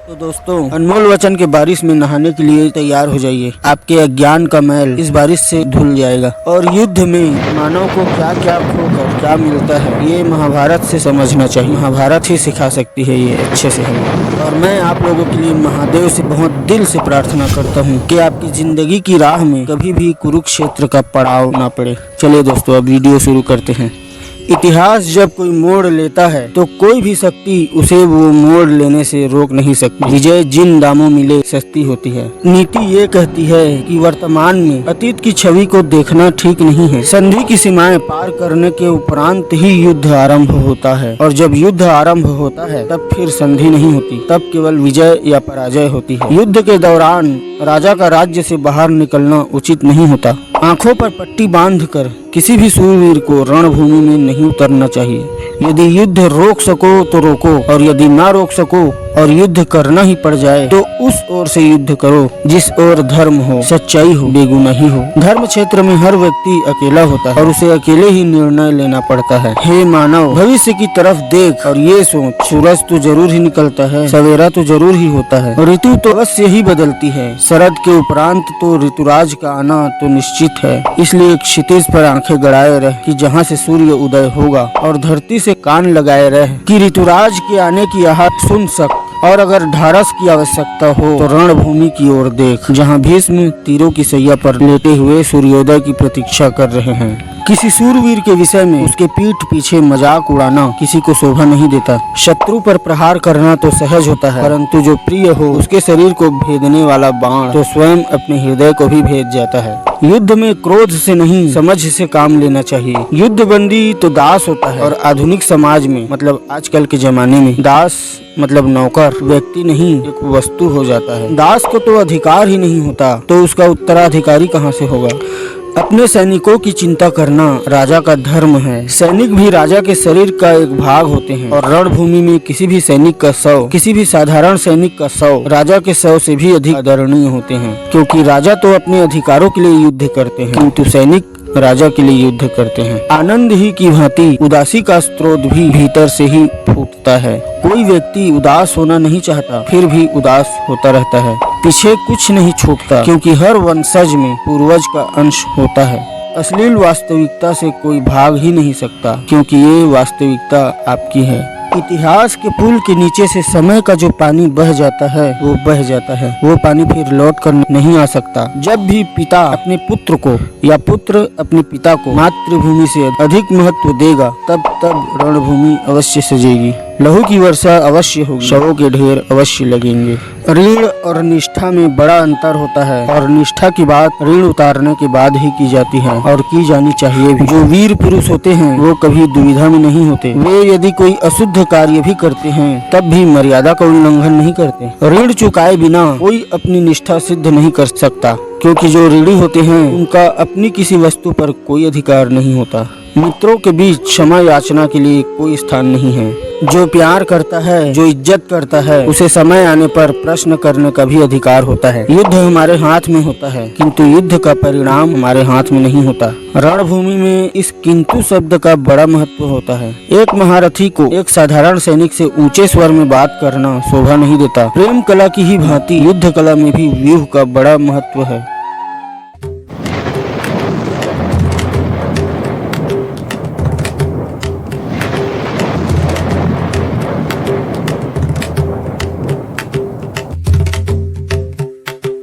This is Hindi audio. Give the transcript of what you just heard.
तो दोस्तों, अनमोल वचन के बारिश में नहाने के लिए तैयार हो जाइए। आपके अज्ञान का मैल इस बारिश से धुल जाएगा। और युद्ध में मानव को क्या क्या खोकर क्या मिलता है, ये महाभारत से समझना चाहिए। महाभारत ही सिखा सकती है ये अच्छे से हमें। और मैं आप लोगों के लिए महादेव से बहुत दिल से प्रार्थना करता हूँ कि आपकी जिंदगी की राह में कभी भी कुरुक्षेत्र का पड़ाव ना पड़े। चलिए दोस्तों, अब वीडियो शुरू करते हैं। इतिहास जब कोई मोड़ लेता है तो कोई भी शक्ति उसे वो मोड़ लेने से रोक नहीं सकती। विजय जिन दामों मिले सस्ती होती है। नीति ये कहती है कि वर्तमान में अतीत की छवि को देखना ठीक नहीं है। संधि की सीमाएं पार करने के उपरांत ही युद्ध आरंभ होता है, और जब युद्ध आरंभ होता है तब फिर संधि नहीं होती, तब केवल विजय या पराजय होती है। युद्ध के दौरान राजा का राज्य से बाहर निकलना उचित नहीं होता। आंखों पर पट्टी बांधकर किसी भी शूरवीर को रणभूमि में नहीं उतरना चाहिए। यदि युद्ध रोक सको तो रोको, और यदि ना रोक सको और युद्ध करना ही पड़ जाए तो उस ओर से युद्ध करो जिस ओर धर्म हो, सच्चाई हो, बेगुनाही हो। धर्म क्षेत्र में हर व्यक्ति अकेला होता है और उसे अकेले ही निर्णय लेना पड़ता है। हे मानव, भविष्य की तरफ देख और ये सोच, सूरज तो जरूर ही निकलता है, सवेरा तो जरूर ही होता है, ऋतु तो अवश्य ही बदलती है। शरद के उपरांत तो ऋतुराज का आना तो निश्चित है। इसलिए क्षितिज पर आंखें गड़ाए रह कि जहाँ से सूर्य उदय होगा, और धरती से कान लगाए रह कि ऋतुराज के आने की आहट सुन सक। और अगर ढारस की आवश्यकता हो तो रणभूमि की ओर देख, जहाँ भीष्म तीरों की सैया पर लेटे हुए सूर्योदय की प्रतीक्षा कर रहे हैं। किसी सूरवीर के विषय में उसके पीठ पीछे मजाक उड़ाना किसी को शोभा नहीं देता। शत्रु पर प्रहार करना तो सहज होता है, परंतु जो प्रिय हो उसके शरीर को भेदने वाला बाण तो स्वयं अपने हृदय को भी भेद जाता है। युद्ध में क्रोध से नहीं, समझ से काम लेना चाहिए। युद्ध बंदी तो दास होता है, और आधुनिक समाज में मतलब आजकल के जमाने में दास मतलब नौकर, व्यक्ति नहीं एक वस्तु हो जाता है। दास को तो अधिकार ही नहीं होता, तो उसका उत्तराधिकारी कहाँ से होगा। अपने सैनिकों की चिंता करना राजा का धर्म है। सैनिक भी राजा के शरीर का एक भाग होते हैं, और रणभूमि में किसी भी सैनिक का शव, किसी भी साधारण सैनिक का शव राजा के शव से भी अधिक आदरणीय होते हैं। क्योंकि राजा तो अपने अधिकारों के लिए युद्ध करते हैं, किंतु सैनिक राजा के लिए युद्ध करते हैं। आनंद ही की भांति उदासी का स्रोत भी भीतर से ही फूटता है। कोई व्यक्ति उदास होना नहीं चाहता, फिर भी उदास होता रहता है। पीछे कुछ नहीं छूटता, क्योंकि हर वंशज में पूर्वज का अंश होता है। अश्लील वास्तविकता से कोई भाग ही नहीं सकता, क्योंकि ये वास्तविकता आपकी है। इतिहास के पुल के नीचे से समय का जो पानी बह जाता है वो बह जाता है, वो पानी फिर लौट कर नहीं आ सकता। जब भी पिता अपने पुत्र को या पुत्र अपने पिता को मातृभूमि से अधिक महत्व देगा, तब रणभूमि अवश्य सजेगी, लहू की वर्षा अवश्य होगी, शवों के ढेर अवश्य लगेंगे। ऋण और निष्ठा में बड़ा अंतर होता है, और निष्ठा की बात ऋण उतारने के बाद ही की जाती है, और की जानी चाहिए भी। जो वीर पुरुष होते हैं वो कभी दुविधा में नहीं होते। वे यदि कोई अशुद्ध कार्य भी करते हैं तब भी मर्यादा का उल्लंघन नहीं करते। ऋण चुकाए बिना कोई अपनी निष्ठा सिद्ध नहीं कर सकता, क्योंकि जो ऋणी होते हैं उनका अपनी किसी वस्तु पर कोई अधिकार नहीं होता। मित्रों के बीच क्षमा याचना के लिए कोई स्थान नहीं है। जो प्यार करता है, जो इज्जत करता है, उसे समय आने पर प्रश्न करने का भी अधिकार होता है। युद्ध हमारे हाथ में होता है, किंतु युद्ध का परिणाम हमारे हाथ में नहीं होता। रणभूमि में इस किंतु शब्द का बड़ा महत्व होता है। एक महारथी को एक साधारण सैनिक से ऊंचे स्वर में बात करना शोभा नहीं देता। प्रेम कला की ही भांति युद्ध कला में भी व्यूह का बड़ा महत्व है।